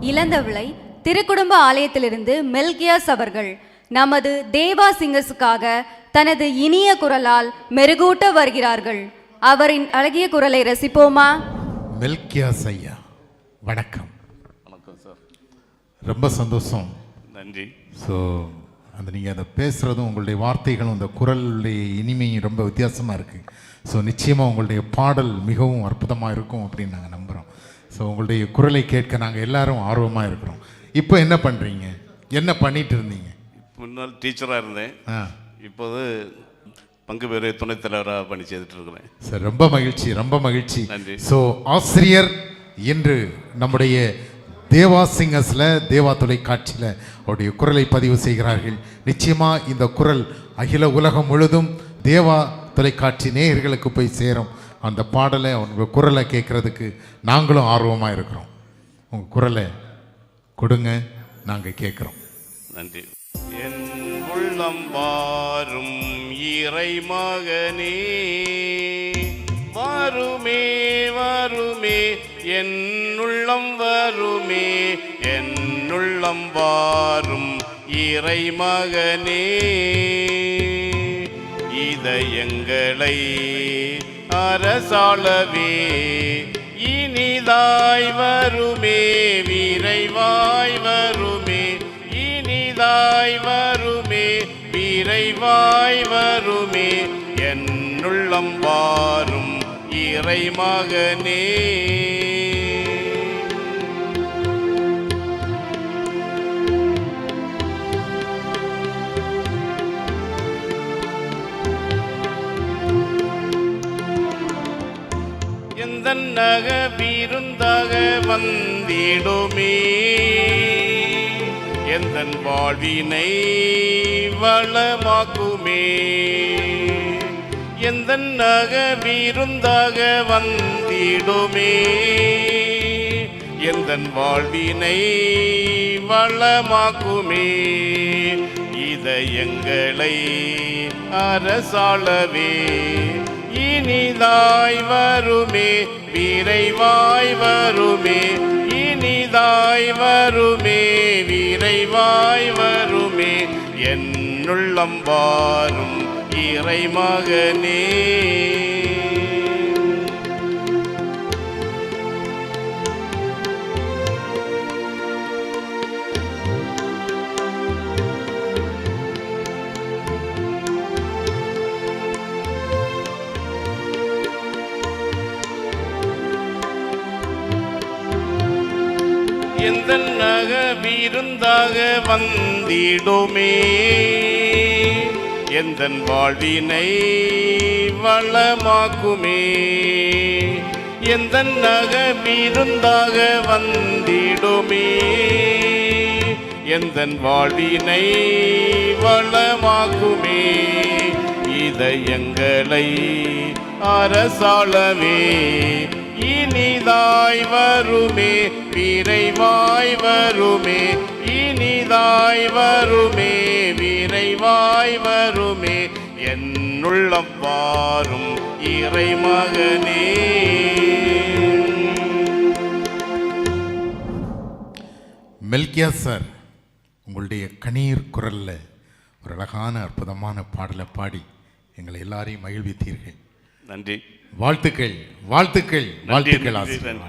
இளந்தவிளை திருக்குடும்ப ஆலயத்திலிருந்து மெல்கியாஸ் அவர்கள் நமது தேவா சிங்கர்ஸுக்காக தனது இனிய குரலால் மெருகூட்ட வருகிறார்கள். அவரின் அழகிய குரலை ரசிப்போமா? மெல்கியாஸ் ஐயா, வணக்கம். வணக்கம் சார். ரொம்ப சந்தோஷம். நன்றி. ஸோ நீங்கள் அதை பேசுகிறதும் உங்களுடைய வார்த்தைகளும் அந்த குரலுடைய இனிமையும் ரொம்ப வித்தியாசமாக இருக்குது. ஸோ நிச்சயமாக உங்களுடைய பாடல் மிகவும் அற்புதமாக இருக்கும் அப்படின்னு நாங்கள் நம்புகிறோம். ஸோ உங்களுடைய குரலை கேட்க நாங்கள் எல்லாரும் ஆர்வமாக இருக்கிறோம். இப்போ என்ன பண்ணுறீங்க? என்ன பண்ணிட்டு இருந்தீங்க? முன்னாள் டீச்சராக இருந்தேன். இப்போது பங்கு பெரு துணைத் தலைவராக பணி செய்துட்டு இருக்கிறேன். சார் ரொம்ப மகிழ்ச்சி, ரொம்ப மகிழ்ச்சி. நன்றி. ஸோ ஆசிரியர் என்று நம்முடைய தேவா சிங்கர்ஸில், தேவா தொலைக்காட்சியில் அவருடைய குரலை பதிவு செய்கிறார்கள். நிச்சயமாக இந்த குரல் அகில உலகம் முழுதும் தேவா தொலைக்காட்சி நேயர்களுக்கு போய் சேரும். அந்த பாடலை, உங்கள் குரலை கேட்குறதுக்கு நாங்களும் ஆர்வமாக இருக்கிறோம். உங்கள் குரலை கொடுங்க, நாங்கள் கேட்குறோம். நன்றி. என் உள்ளம் வாரும் இறை மகனே, வருமே வருமே என் உள்ளம் வருமே, என் உள்ளம் வாரும் இறை மகனே, இதயங்களை அரசாளவே இனிதாய் வருமே, விரைவாய் வருமே, இனிதாய் வருமே, விரைவாய் வருமே, என் உள்ளம் வாரும் இறை மகனே. எந்தன் நக விருந்தாக வந்திடுமே, எந்தன் வாழ்வினை வளமாக்குமே, எந்தன் நக விருந்தாக வந்திடுமே, எந்தன் வாழ்வினை வளமாக்குமே, இதயங்களை அரசாளவே இனிதாய் வருமே, விரைவாய் வருமே, இனிதாய் வருமே, விரைவாய் வருமே, என் உள்ளம் வாரும் இறை மகனே. எந்தன் நக விருந்தாக வந்திடுமே, எந்தன் வாழ்வினை வளமாக்குமே, எந்தன் நக விருந்தாக வந்திடுமே, எந்தன் வாழ்வினை வளமாக்குமே, இதயங்களை அரசாளவே இனிதாய் வருமே, விரைவாய் வருமே, இனிதாய் வருமே, விரைவாய் வருமே, என் உள்ளம் வாரும் இறை மகனே. மெல்கியாஸ் சார், உங்களுடைய கணீர் குரலில் ஒரு அழகான அற்புதமான பாடலை பாடி எங்களை எல்லாரையும் மகிழ்வித்தீர்கள். நன்றி. வாழ்த்துக்கள், வாழ்த்துக்கள், வாழ்த்துக்கள் ஆசிரியர்.